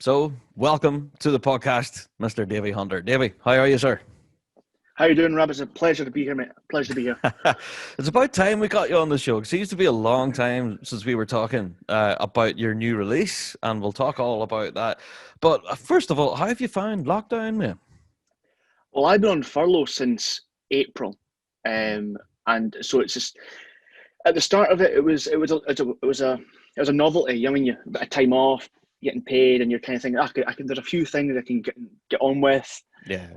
So, welcome to the podcast, Mr. Davie Hunter. Davie, how are you, sir? How you doing, Rob? It's a pleasure to be here, mate. Pleasure to be here. It's about time we got you on the show. It seems to be a long time since we were talking about your new release, and we'll talk all about that. But first of all, how have you found lockdown, man? Well, I've been on furlough since April, and so it's just at the start of it. It was a novelty. I mean, you a bit of time off, getting paid, and you're kind of thinking, there's a few things I can get on with. Yeah.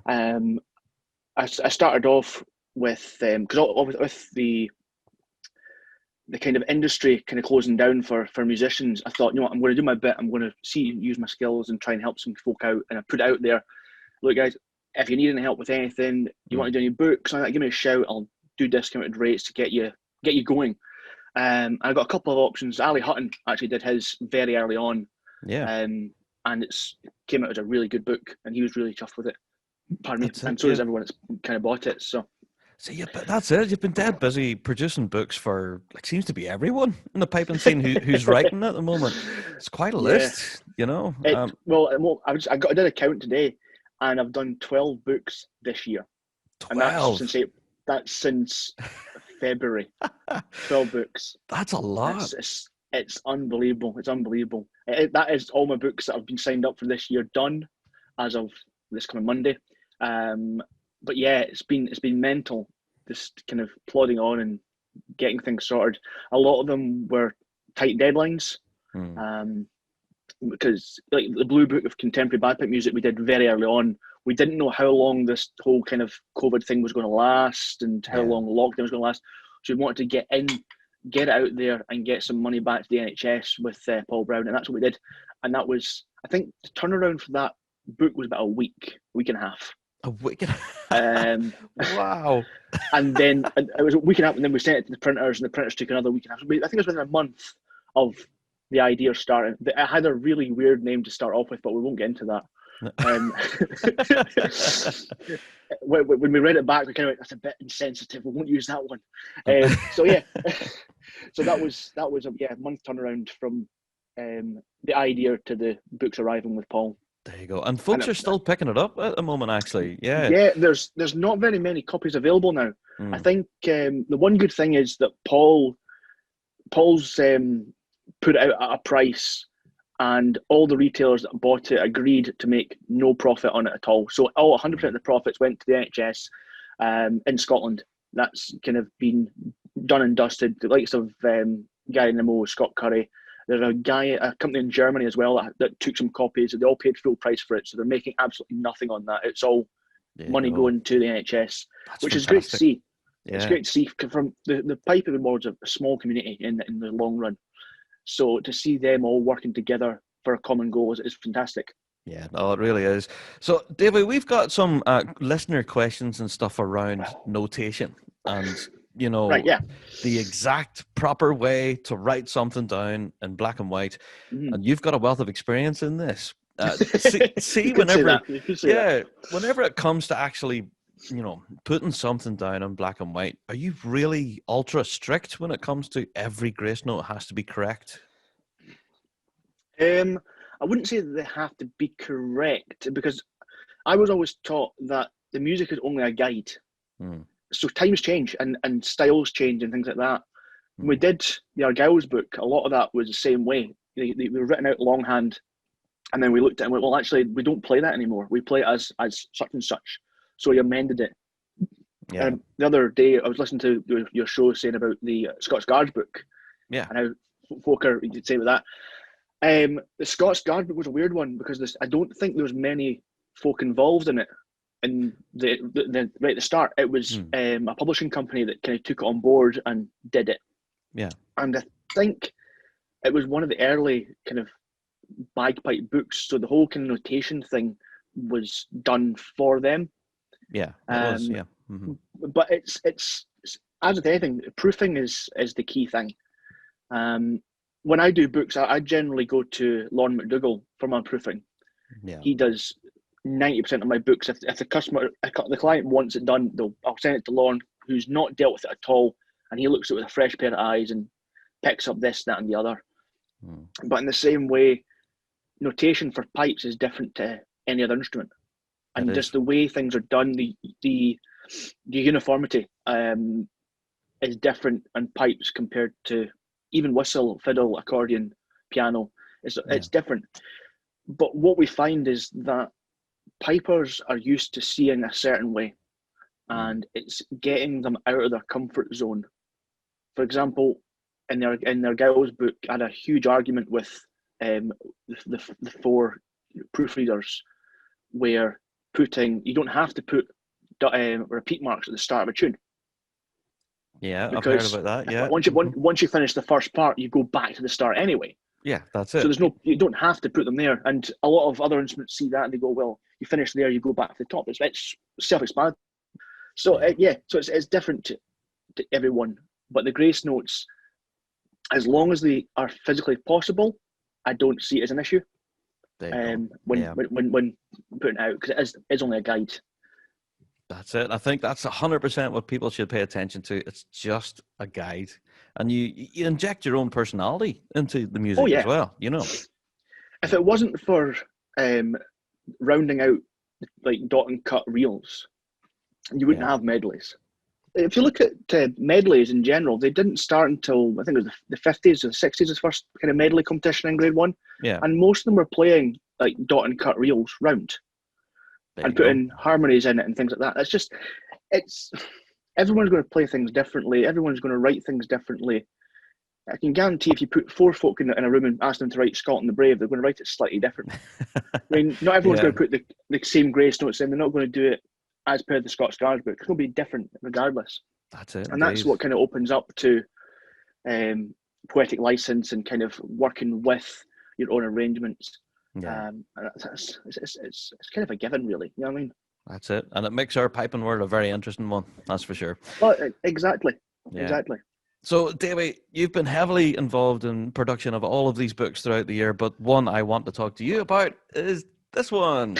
I started off with with the kind of industry kind of closing down for musicians. I thought, I'm going to do my bit. I'm going to use my skills and try and help some folk out. And I put it out there. Look, guys, if you need any help with anything, you want to do any books, like that, give me a shout. I'll do discounted rates to get you going. I got a couple of options. Ali Hutton actually did his very early on. Yeah. And it came out as a really good book, and he was really chuffed with it. Pardon me. And so yeah. is everyone that's kind of bought it. So. Yeah, but that's it. You've been dead busy producing books for, seems to be everyone in the piping scene who's writing at the moment. It's quite a list, I did a count today, and I've done 12 books this year. 12? And that's since February. 12 books. That's a lot. It's unbelievable. It's unbelievable. That is all my books that have been signed up for this year done as of this coming Monday. But yeah, it's been mental, just kind of plodding on and getting things sorted. A lot of them were tight deadlines, because like the Blue Book of Contemporary Bagpipe Music we did very early on. We didn't know how long this whole kind of COVID thing was going to last and how long lockdown was going to last. So we wanted to get it out there and get some money back to the NHS with Paul Brown, and that's what we did. And that was, I think, the turnaround for that book was about a week and a half. A week? Wow. And then it was a week and a half, and then we sent it to the printers, and the printers took another week and a half. I think it was within a month of the idea starting. It had a really weird name to start off with, but we won't get into that. When we read it back, we kind of went, that's a bit insensitive. We won't use that one. So that was a month turnaround from the idea to the books arriving with Paul. There you go. And folks are still picking it up at the moment, actually. Yeah. Yeah, there's not very many copies available now. I think the one good thing is that Paul's put it out at a price, and all the retailers that bought it agreed to make no profit on it at all. So 100% of the profits went to the NHS in Scotland. That's kind of been done and dusted. The likes of Gary Nimmo, Scott Curry. There's a company in Germany as well that took some copies. They all paid full price for it, so they're making absolutely nothing on that. It's all money going to the NHS, which is great to see. Yeah. It's great to see from the piping world's a small community in the long run. So to see them all working together for a common goal is fantastic. Yeah, no, it really is. So, Davie, we've got some listener questions and stuff around notation and, the exact proper way to write something down in black and white. And you've got a wealth of experience in this. Whenever it comes to actually, putting something down in black and white, are you really ultra strict when it comes to every grace note has to be correct? I wouldn't say that they have to be correct, because I was always taught that the music is only a guide. So times change and styles change and things like that. When we did the Argyle's book, a lot of that was the same way. They were written out longhand, and then we looked at it and went, well, actually, we don't play that anymore. We play it as such and such. So we amended it. Yeah. The other day, I was listening to your show saying about the Scots Guards book. Yeah. And how folk are, you could say with that. The Scots Guard book was a weird one, because I don't think there was many folk involved in it. And right at the start, it was a publishing company that kind of took it on board and did it. Yeah. And I think it was one of the early kind of bagpipe books. So the whole kind of notation thing was done for them. Yeah, it was, yeah. But it's as with anything, proofing is the key thing. When I do books, I generally go to Lorne McDougall for my proofing. Yeah. He does 90% of my books. If the client wants it done, I'll send it to Lorne, who's not dealt with it at all, and he looks at it with a fresh pair of eyes and picks up this, that, and the other. But in the same way, notation for pipes is different to any other instrument, and just the way things are done, the uniformity is different on pipes compared to even whistle, fiddle, accordion, piano. It's different. But what we find is that pipers are used to seeing a certain way, and it's getting them out of their comfort zone. For example, in their girls' book, I had a huge argument with the 4 proofreaders, where you don't have to put repeat marks at the start of a tune. Yeah, I've heard about that. Yeah. Once you finish the first part, you go back to the start anyway. Yeah, that's it. So you don't have to put them there. And a lot of other instruments see that and they go, well, you finish there, you go back to the top. It's self-explanatory. So so it's different to everyone. But the grace notes, as long as they are physically possible, I don't see it as an issue. When putting it out, because it is only a guide. That's it. I think that's 100% what people should pay attention to. It's just a guide, and you inject your own personality into the music as well. You know, if it wasn't for rounding out like dot and cut reels, you wouldn't have medleys. If you look at medleys in general, they didn't start until I think it was the 50s or the 60s, the first kind of medley competition in grade 1. Yeah, and most of them were playing like dot and cut reels round. And putting harmonies in it and things like that. It's everyone's going to play things differently. Everyone's going to write things differently. I can guarantee if you put 4 folk in a room and ask them to write Scotland the Brave, they're going to write it slightly different. I mean, not everyone's going to put the same grace notes in. They're not going to do it as per the Scots Scars book. It's going to be different regardless. That's it. And that's what kind of opens up to poetic license and kind of working with your own arrangements. Yeah. It's kind of a given, really. You know what I mean? That's it. And it makes our piping world a very interesting one, that's for sure. Well, exactly. Yeah. Exactly. So, Davie, you've been heavily involved in production of all of these books throughout the year, but one I want to talk to you about is this one.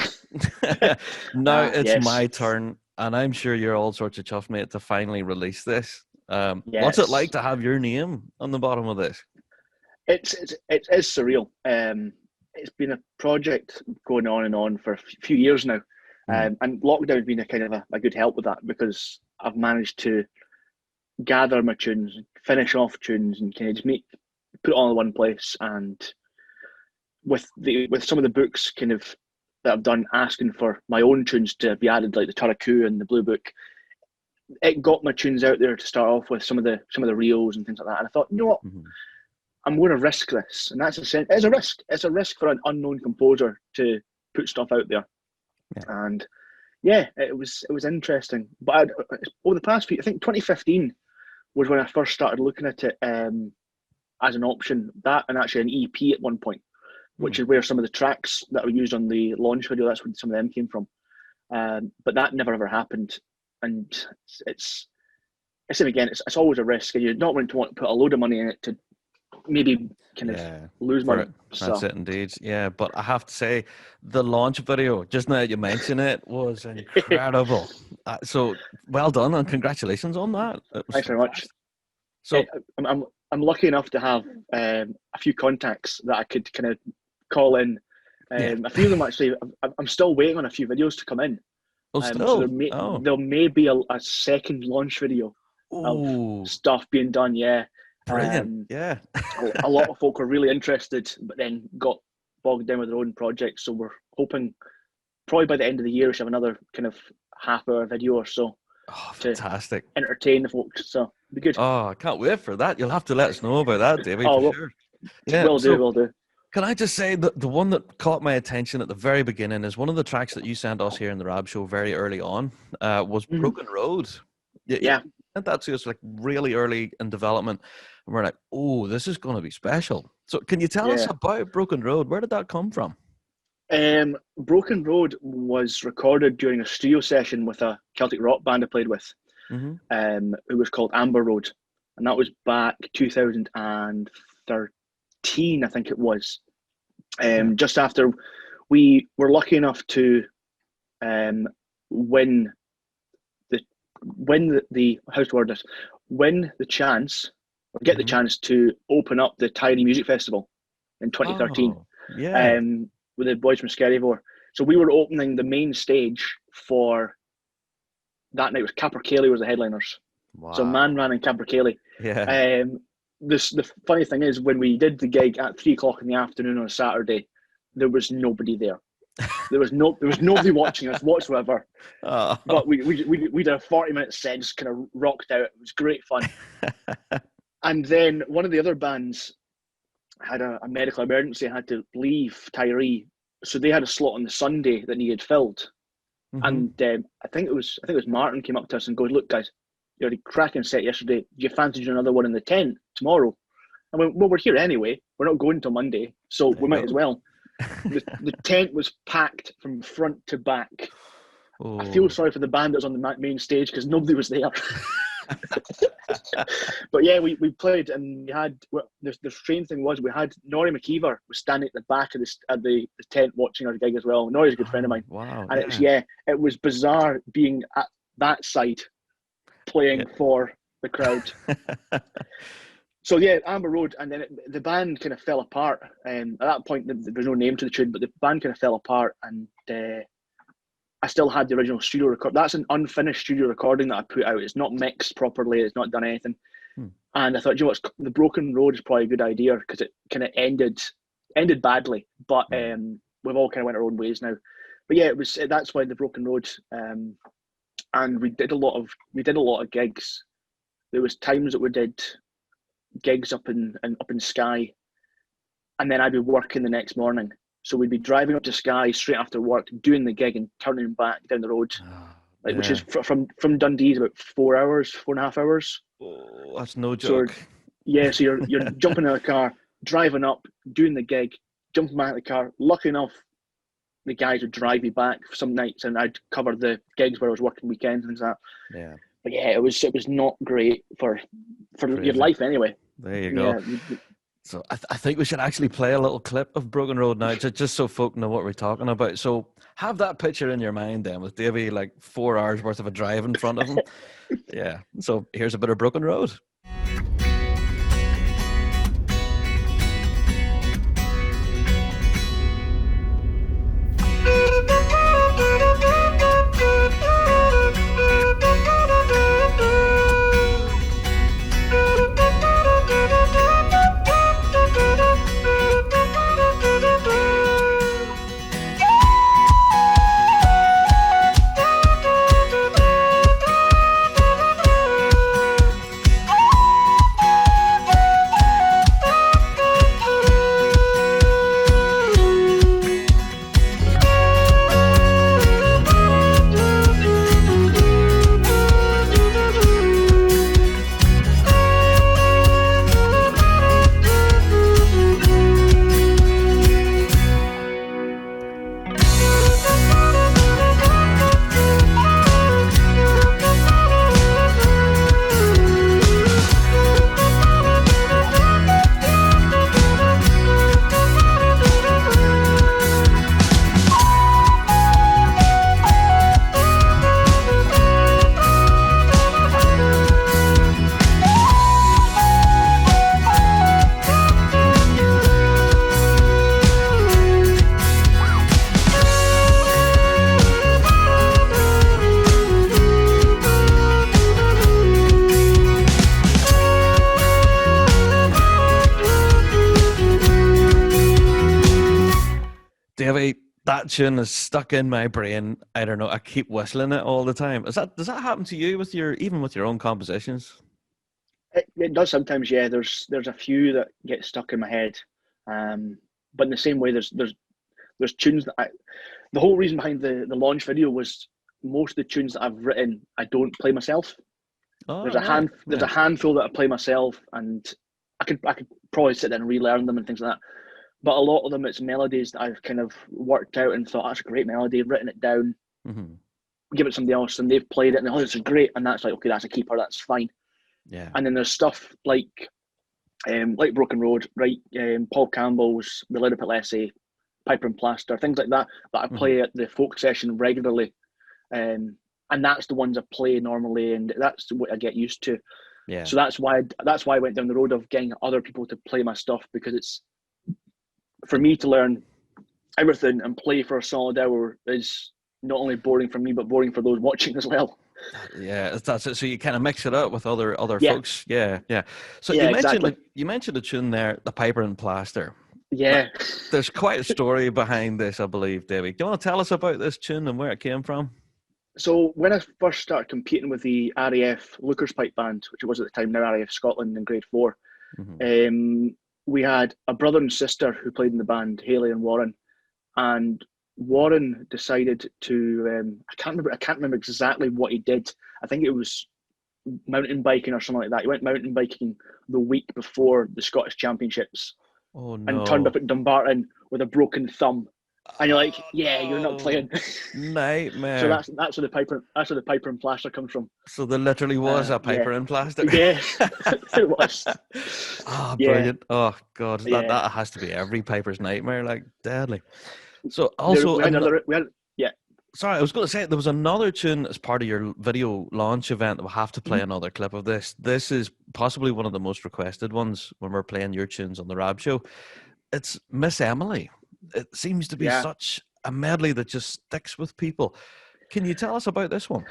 Now it's my turn, and I'm sure you're all sorts of chuffed, mate, to finally release this. What's it like to have your name on the bottom of this? It is surreal. It's been a project going on and on for a few years now. And lockdown has been a kind of a good help with that, because I've managed to gather my tunes, finish off tunes, and kind of just put it all in one place. And with some of the books kind of that I've done, asking for my own tunes to be added, like the Turricu and the Blue Book, it got my tunes out there to start off with, some of the reels and things like that. And I thought, you know what? I'm going to risk this, and it's a risk. It's a risk for an unknown composer to put stuff out there, and it was interesting. But over the past few, I think 2015 was when I first started looking at it as an option. That and actually an EP at one point, which is where some of the tracks that were used on the launch video, that's where some of them came from. But that never ever happened, and it's always a risk, and you're not going to want to put a load of money in it to maybe kind of lose money. That's it indeed. Yeah, but I have to say, the launch video, just now that you mention it, was incredible. So well done and congratulations on that. Thanks very much. So I'm lucky enough to have a few contacts that I could kind of call in. A few of them actually, I'm still waiting on a few videos to come in. So there may be a second launch video of stuff being done. Yeah. Brilliant. A lot of folk are really interested, but then got bogged down with their own projects. So we're hoping probably by the end of the year we should have another kind of half-hour video or so. Oh, fantastic! To entertain the folks. So it'll be good. Oh, I can't wait for that. You'll have to let us know about that, Davie. Sure. Yeah, will do. Can I just say that the one that caught my attention at the very beginning is one of the tracks that you sent us here in the Rab Show very early on. Was Broken Road. Yeah. And that's just like really early in development. And we're like, oh, this is going to be special. So can you tell us about Broken Road? Where did that come from? Broken Road was recorded during a studio session with a Celtic rock band I played with, who was called Amber Road. And that was back 2013, I think it was. Just after we were lucky enough to win the chance, or get the chance to open up the Tiny Music Festival in 2013. Yeah. With the boys from Skerryvore. So we were opening the main stage for that night. Was Capercaillie was the headliners. Wow. So Man Ran and Capercaillie. Yeah. The funny thing is, when we did the gig at 3:00 in the afternoon on a Saturday, there was nobody there. There was nobody watching us whatsoever. Oh. But we did a 40-minute set, just kind of rocked out. It was great fun. And then one of the other bands had a medical emergency, had to leave Tyree, so they had a slot on the Sunday that needed filled. And I think it was Martin came up to us and goes, "Look, guys, you had a cracking set yesterday. Do you fancy doing another one in the tent tomorrow?" I went, "Well, we're here anyway. We're not going till Monday, so we might as well." The tent was packed from front to back. Oh. I feel sorry for the band that was on the main stage because nobody was there. But yeah, we played, and we had the strange thing was we had Norrie McKeever was standing at the back of the tent watching our gig as well. Norrie's a good friend of mine. Wow. And it was bizarre being at that side playing for the crowd. So yeah, Amber Road, and then the band kind of fell apart. At that point, there was no name to the tune, but the band kind of fell apart, and I still had the original studio record. That's an unfinished studio recording that I put out. It's not mixed properly. It's not done anything. And I thought, you know what, the Broken Road is probably a good idea because it kind of ended badly, but we've all kind of went our own ways now. But yeah, that's why the Broken Road. And we did a lot of gigs. There was times that we did gigs up in Skye, and then I'd be working the next morning. So we'd be driving up to Skye straight after work, doing the gig, and turning back down the road, which is from Dundee is about 4.5 hours. Oh, that's no joke. So you're jumping in a car, driving up, doing the gig, jumping back in the car. Lucky enough, the guys would drive me back some nights, and I'd cover the gigs where I was working weekends and things like that. Yeah. But yeah, it was not great for your life anyway. There you go. Yeah. So I think we should actually play a little clip of Broken Road now, just so folk know what we're talking about. So have that picture in your mind then, with Davie like 4 hours worth of a drive in front of him. Yeah. So here's a bit of Broken Road. Davie, that tune is stuck in my brain. I don't know. I keep whistling it all the time. Does that happen to you with your own compositions? It does sometimes. Yeah, there's a few that get stuck in my head, but in the same way, there's tunes that the whole reason behind the launch video was most of the tunes that I've written I don't play myself. Oh, there's a handful that I play myself, and I could probably sit there and relearn them and things like that. But a lot of them, it's melodies that I've kind of worked out and thought, that's a great melody, written it down, give it to somebody else, and they've played it, and this is great, and that's like, okay, that's a keeper, that's fine. Yeah. And then there's stuff like Broken Road, right? Paul Campbell's The Little Bit Lessay, Piper and Plaster, things like that I play at the folk session regularly. And that's the ones I play normally, and that's what I get used to. Yeah. So that's why I went down the road of getting other people to play my stuff, because for me to learn everything and play for a solid hour is not only boring for me, but boring for those watching as well. Yeah, that's it. So you kind of mix it up with other Yeah. folks. Yeah, yeah. So Yeah, you mentioned a tune there, the Piper and Plaster. Yeah. Now, there's quite a story behind this, I believe, Davie. Do you want to tell us about this tune and where it came from? So when I first started competing with the RAF Lookers Pipe Band, which it was at the time, now RAF Scotland in grade 4, we had a brother and sister who played in the band, Haley and Warren. And Warren decided to, I can't remember exactly what he did. I think it was mountain biking or something like that. He went mountain biking the week before the Scottish Championships. Oh, no. And turned up at Dumbarton with a broken thumb. And you're like, yeah, you're not playing. Nightmare. So that's where the Piper and Plaster comes from. So there literally was a Piper and Plaster. Yeah, it was. Oh, brilliant. Oh, God. That has to be every Piper's nightmare, like, deadly. So also... Sorry, I was going to say, there was another tune as part of your video launch event. We'll have to play another clip of this. This is possibly one of the most requested ones when we're playing your tunes on the Rab Show. It's Miss Emily. It seems to be such a medley that just sticks with people. Can you tell us about this one?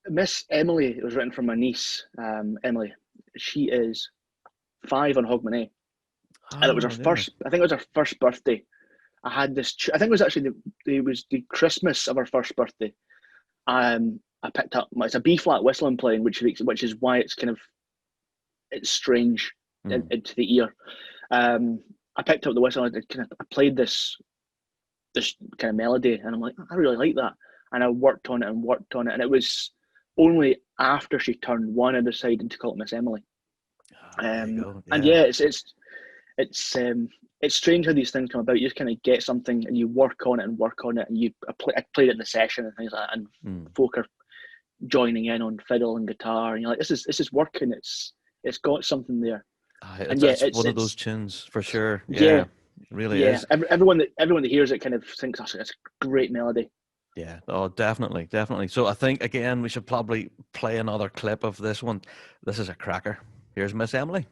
Miss Emily, it was written from my niece, Emily. She is 5 on Hogmanay. And it was her first, I think it was her first birthday. I had this, I think it was actually the Christmas of her first birthday. I picked up, it's a B flat whistle I'm playing, which is why it's it's strange into the ear. I picked up the whistle, I played this kind of melody, and I'm like, I really like that. And I worked on it, and it was only after she turned 1 I decided to call it Miss Emily. And it's strange how these things come about. You just kind of get something and you work on it, and I played it in the session and things like that, and folk are joining in on fiddle and guitar, and you're like, this is working. It's got something there. It's one of those tunes for sure. Yeah, it really is. Everyone that hears it kind of thinks it's a great melody. Yeah, oh, definitely. So I think, again, we should probably play another clip of this one. This is a cracker. Here's Miss Emily.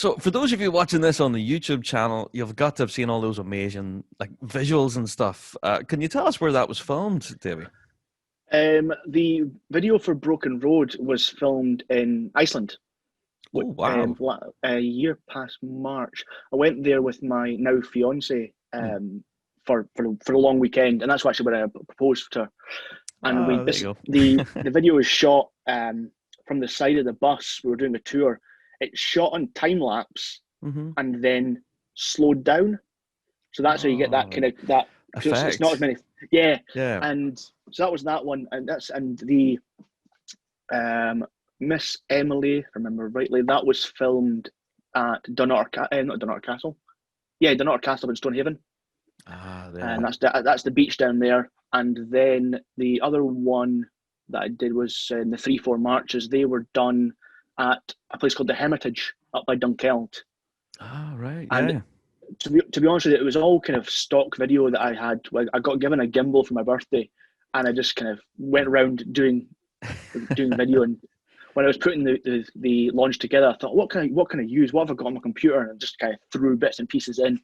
So for those of you watching this on the YouTube channel, you've got to have seen all those amazing like visuals and stuff. Can you tell us where that was filmed, Davie? The video for Broken Road was filmed in Iceland. Oh, wow. A year past March. I went there with my now fiance for a long weekend, and that's actually where I proposed to her. And the video was shot from the side of the bus. We were doing a tour. It's shot on time lapse and then slowed down. So that's how you get that kind of that. It's not as many. Yeah. And so that was that one, and the Miss Emily, if I remember rightly, that was filmed at Dunnottar Castle. Yeah, Dunnottar Castle in Stonehaven. And that's the beach down there. And then the other one that I did was in the 3-4 marches. They were done at a place called the Hermitage up by Dunkeld. Right. And to be honest with you, it was all kind of stock video that I had. I got given a gimbal for my birthday, and I just kind of went around doing video. And when I was putting the launch together, I thought, what can I use? What have I got on my computer? And just kind of threw bits and pieces in.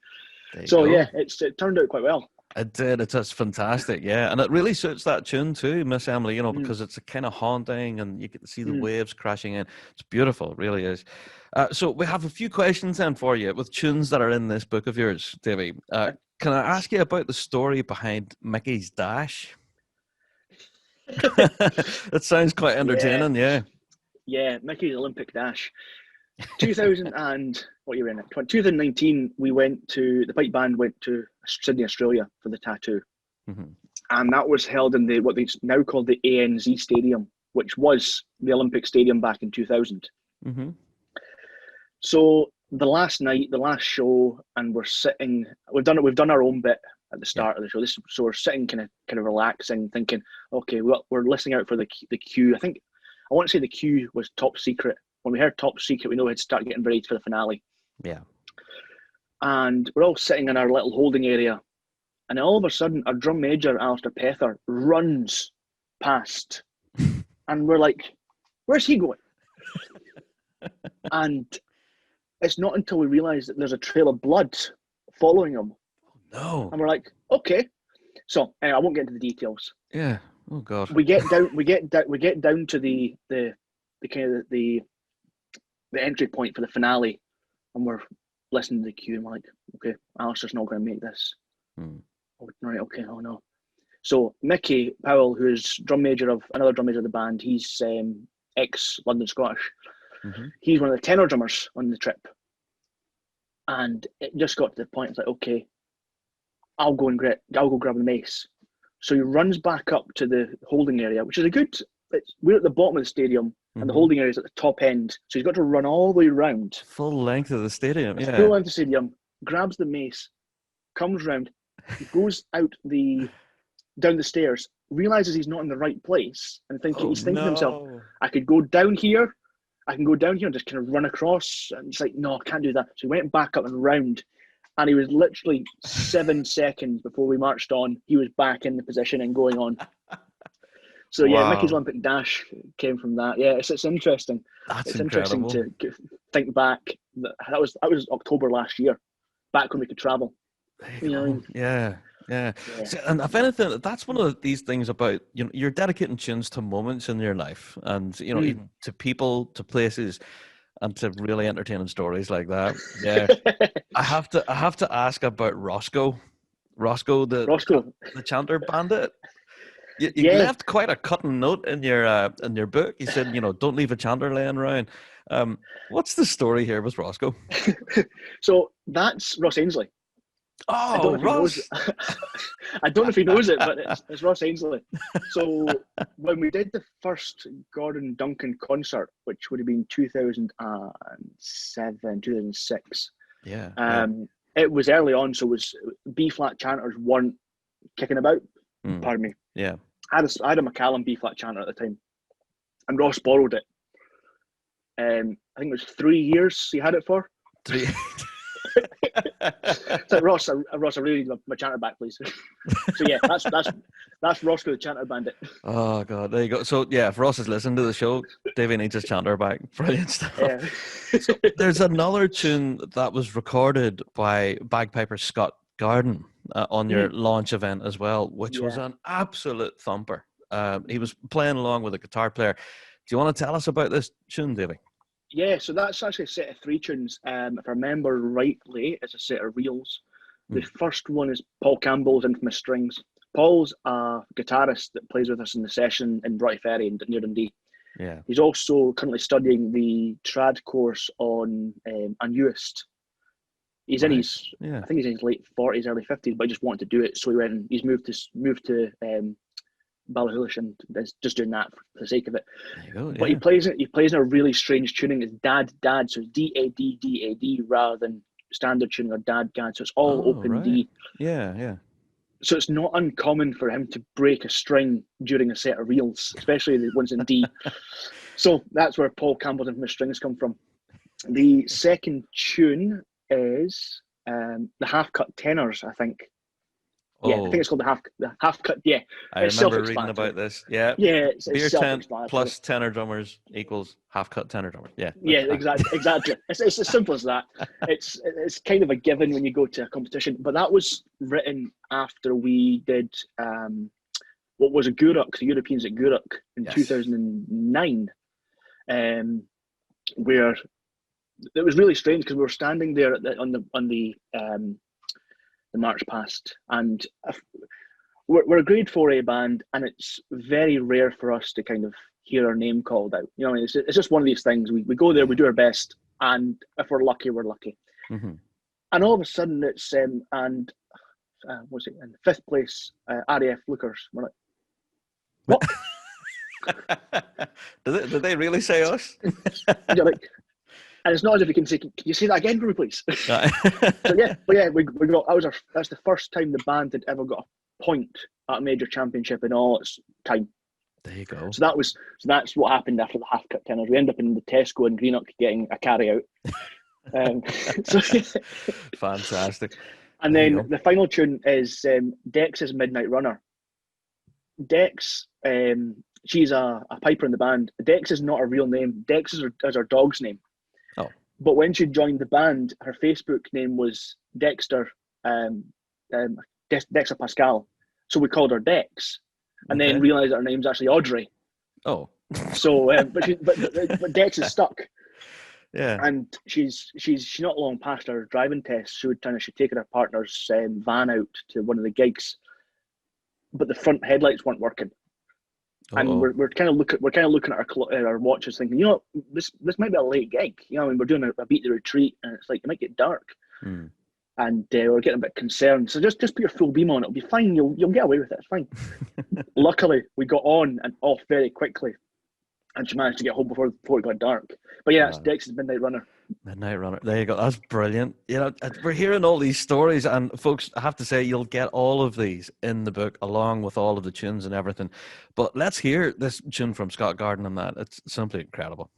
So yeah, it turned out quite well. It did. It's fantastic, yeah, and it really suits that tune too, Miss Emily. You know, because it's a kind of haunting, and you get to see the waves crashing in. It's beautiful, it really is. So we have a few questions then for you with tunes that are in this book of yours, Davie. Can I ask you about the story behind Mickey's Dash? That sounds quite entertaining, yeah. Yeah, Mickey's Olympic Dash. 2019, the pipe band went to Sydney, Australia for the tattoo. And that was held in what they now call the ANZ Stadium, which was the Olympic Stadium back in 2000. So the last night, the last show, and we're sitting, we've done our own bit at the start of the show. So we're sitting kind of relaxing, thinking, okay, we're listening out for the cue. I want to say the cue was Top Secret. When we heard Top Secret, we know we had to start getting ready for the finale. Yeah. And we're all sitting in our little holding area. And all of a sudden, our drum major, Alistair Pether, runs past. And we're like, where's he going? And it's not until we realise that there's a trail of blood following him. No. And we're like, okay. So anyway, I won't get into the details. Yeah. Oh God. We get down to the kind of the entry point for the finale, and we're listening to the cue, and we're like, okay, Alistair's not going to make this. Oh, right, okay, oh no. So Mickey Powell, who's another drum major of the band, he's ex-London Scottish. He's one of the tenor drummers on the trip. And it just got to the point, it's like, okay, I'll go grab the mace. So he runs back up to the holding area, which is we're at the bottom of the stadium, and the holding area is at the top end. So he's got to run all the way around. Full length of the stadium, yeah. Full length of the stadium, grabs the mace, comes round, goes out down the stairs, realizes he's not in the right place, and he's thinking to himself, I could go down here and just kind of run across. And it's like, no, I can't do that. So he went back up and round, and he was literally 7 seconds before we marched on. He was back in the position and going on. So yeah, Mickey's Olympic Dash came from that. Yeah, it's interesting. That's interesting to think back. That was October last year, back when we could travel. Yeah. So, and if anything, that's one of these things about, you're dedicating tunes to moments in your life, and even to people, to places, and to really entertaining stories like that. Yeah. I have to ask about Roscoe, the Chanter Bandit. You left quite a cutting note in your book. You said, don't leave a chanter laying around. What's the story here with Roscoe? So that's Ross Ainsley. Oh, Ross! I don't know if he knows it, but it's Ross Ainsley. So when we did the first Gordon Duncan concert, which would have been 2007, 2006. It was early on, so B-flat chanters weren't kicking about. Pardon me. Yeah. I had a McCallum B-flat chanter at the time, and Ross borrowed it. I think it was 3 years he had it for. So Ross, I really love my chanter back, please. So yeah, that's Roscoe the Chanter Bandit. Oh god, there you go. So yeah, if Ross is listening to the show, Davie needs his chanter back. Brilliant stuff. Yeah. So there's another tune that was recorded by bagpiper Scott Garden on your launch event as well, which was an absolute thumper. He was playing along with a guitar player. Do you want to tell us about this tune, Davie? Yeah, so that's actually a set of 3 tunes. If I remember rightly, it's a set of reels. The first one is Paul Campbell's Infamous Strings. Paul's a guitarist that plays with us in the session in Broughty Ferry near Dundee. Yeah. He's also currently studying the trad course on Uist. He's in his, I think he's in his late 40s, early 50s, but he just wanted to do it, so he went and he's moved to Ballachulish and is just doing that for the sake of it. But he plays in a really strange tuning. It's dad, so D-A-D, D-A-D rather than standard tuning or dad, gad. So it's all open D. Yeah. So it's not uncommon for him to break a string during a set of reels, especially the ones in D. So that's where Paul Campbell's Infamous Strings come from. The second tune is the half-cut tenors, I think. Yeah, I think it's called the half cut. Yeah, I remember reading about this. Yeah, it's beer tent plus tenor drummers equals half cut tenor drummers. Yeah, exactly. It's as simple as that. It's kind of a given when you go to a competition. But that was written after we did what was a Guruk, the Europeans at Guruk in 2009, where it was really strange because we were standing there on the march past, and we're a grade 4A band, and it's very rare for us to kind of hear our name called out. You know, it's just one of these things. We go there, we do our best, and if we're lucky, we're lucky. And all of a sudden, it's what's it in 5th place, RAF Lookers. We're like, what? Did they really say us? You're like, and it's not as if you can say, can you say that again for me, please? So we got, that's the first time the band had ever got a point at a major championship in all its time. There you go. So that's what happened after the half cut tenors. We end up in the Tesco in Greenock getting a carry out. Fantastic. And then the final tune is Dex's Midnight Runner. Dex, she's a piper in the band. Dex is not her real name. Dex is her dog's name. Oh. But when she joined the band, her Facebook name was Dexter, Dexter Pascal. So we called her Dex, and then realised that her name's actually Audrey. Oh. So, but Dex is stuck. Yeah. And she's not long past her driving test. She'd taken her partner's van out to one of the gigs, but the front headlights weren't working. And we're kind of looking at our watches, thinking, you know, this might be a late gig. You know, I mean, we're doing a beat the retreat, and it's like it might get dark, and we're getting a bit concerned. So just put your full beam on; it'll be fine. You'll get away with it. It's fine. Luckily, we got on and off very quickly, and she managed to get home before it got dark. But yeah, that's Dex's Midnight Runner. Midnight Runner. There you go. That's brilliant. You know, we're hearing all these stories, and folks, I have to say, you'll get all of these in the book, along with all of the tunes and everything. But let's hear this tune from Scott Garden and that. It's simply incredible.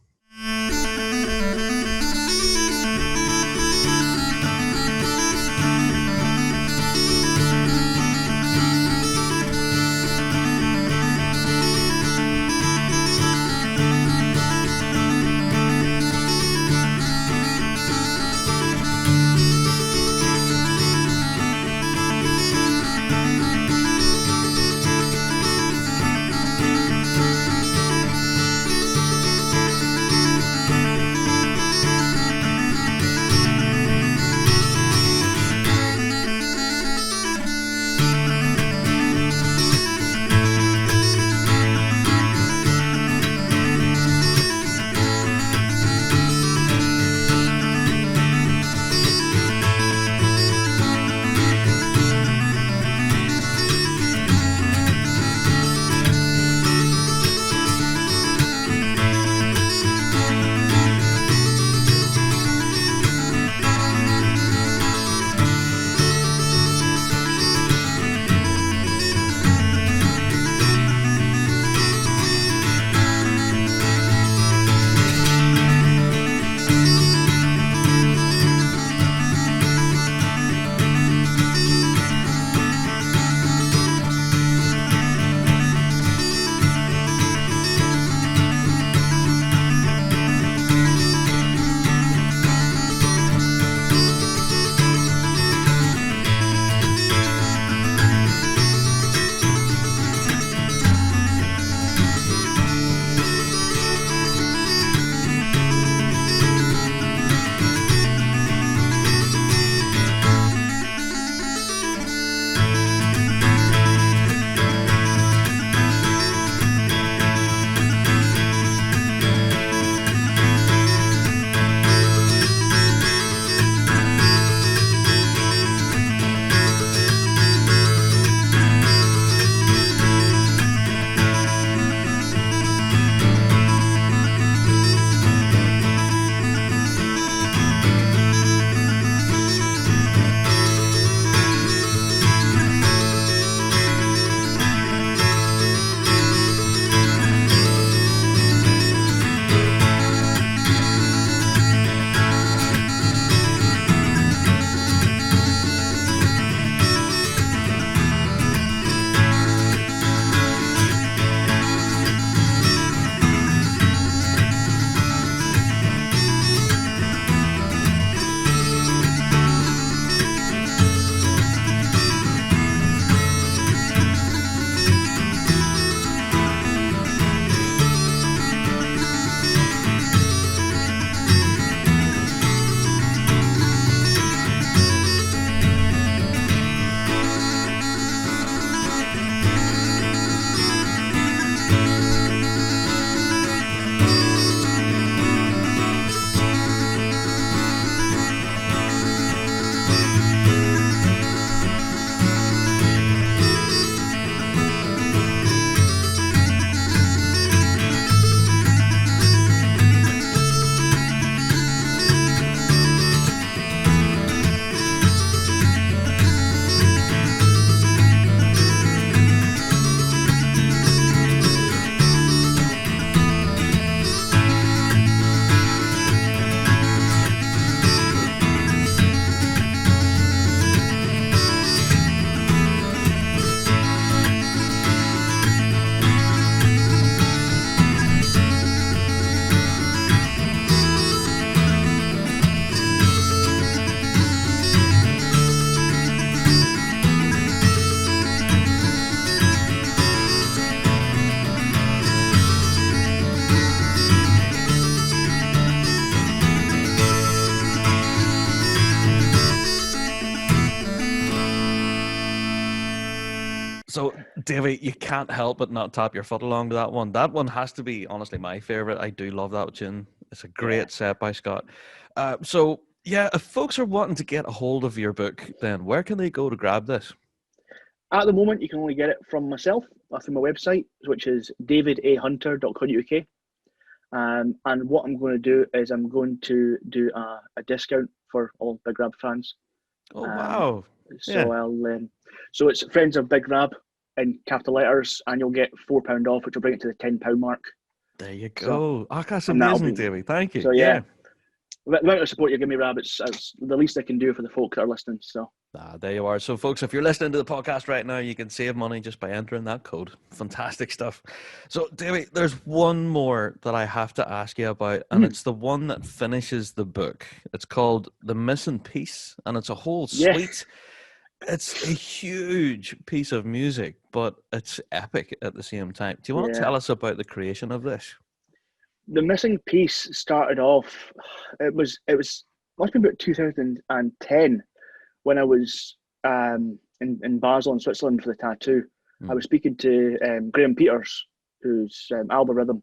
So, Davie, you can't help but not tap your foot along to that one. That one has to be, honestly, my favorite. I do love that tune. It's a great set by Scott. So, yeah, if folks are wanting to get a hold of your book, then where can they go to grab this? At the moment, you can only get it from myself, through my website, which is davidahunter.co.uk. And what I'm going to do is I'm going to do a discount for all Big Rab fans. Oh, wow. So so it's Friends of Big Rab in capital letters, and you'll get £4 off, which will bring it to the £10 mark. There you go. So, that's amazing, Davie. Thank you. So yeah. The amount of support you give me, Rab, it's the least I can do for the folk that are listening. So there you are. So, folks, if you're listening to the podcast right now, you can save money just by entering that code. Fantastic stuff. So, Davie, there's one more that I have to ask you about, and it's the one that finishes the book. It's called The Missing Piece, and it's a whole suite. It's a huge piece of music, but it's epic at the same time. Do you want to tell us about the creation of this? The Missing Piece started off, it must have been about 2010 when I was in Basel in Switzerland for the tattoo. I was speaking to Graham Peters, who's Alba Rhythm,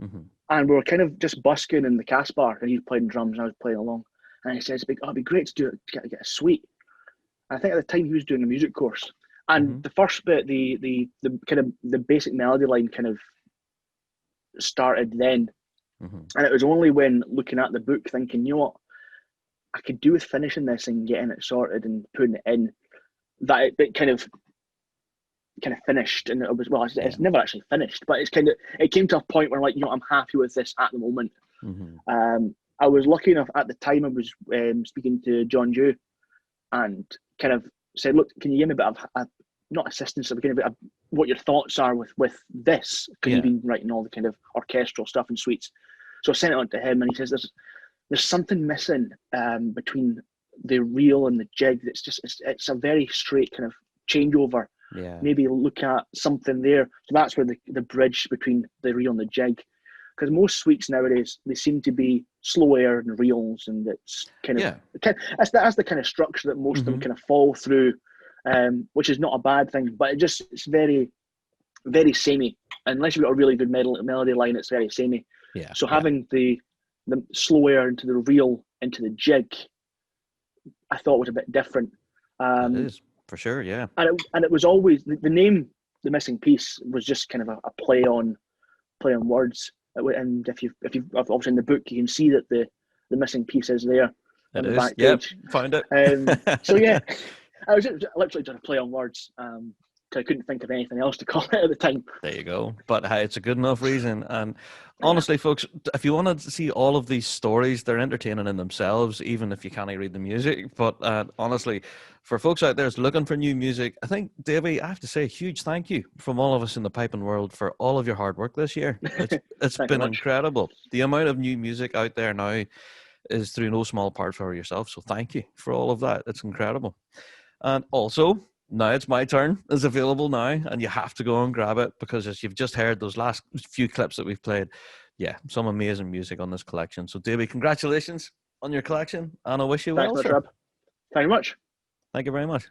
and we were kind of just busking in the cast bar, and he was playing drums and I was playing along. And he says, it'd be great to get a suite. I think at the time he was doing a music course, and the first bit, the kind of the basic melody line kind of started then, and it was only when looking at the book thinking, you know what, I could do with finishing this and getting it sorted and putting it in, that it kind of finished. And it was, it's never actually finished, but it came to a point where like, you know, I'm happy with this at the moment. I was lucky enough at the time, I was speaking to John Dew and kind of said, look, can you give me a bit of not assistance, but kind of a bit of what your thoughts are with this, because you've been writing all the kind of orchestral stuff and suites. So I sent it on to him, and he says there's something missing between the reel and the jig. It's a very straight kind of changeover. Maybe look at something there. So that's where the bridge between the reel and the jig, because most suites nowadays, they seem to be slow air and reels, and it's kind of that's the kind of structure that most of them kind of fall through, which is not a bad thing, but it's very, very samey. Unless you've got a really good melody line, it's very samey. So having the slow air into the reel into the jig, I thought was a bit different. It is for sure, yeah. And it was always the name, The Missing Piece, was just kind of a play on words. And if you've obviously in the book, you can see that the missing piece is there on the back page. Found it. So yeah, I was literally trying to play on words. I couldn't think of anything else to call it at the time. There you go. But hey, it's a good enough reason. And honestly, folks, if you want to see all of these stories, they're entertaining in themselves, even if you can't read the music. But honestly, for folks out there looking for new music, I think, Davie, I have to say a huge thank you from all of us in the piping world for all of your hard work this year. It's been incredible. The amount of new music out there now is through no small part for yourself. So thank you for all of that. It's incredible. And also, now it's my turn. It's available now, and you have to go and grab it, because as you've just heard those last few clips that we've played, some amazing music on this collection. So, Davie, congratulations on your collection, and I wish you well, sir. Thank you very much. Thank you very much.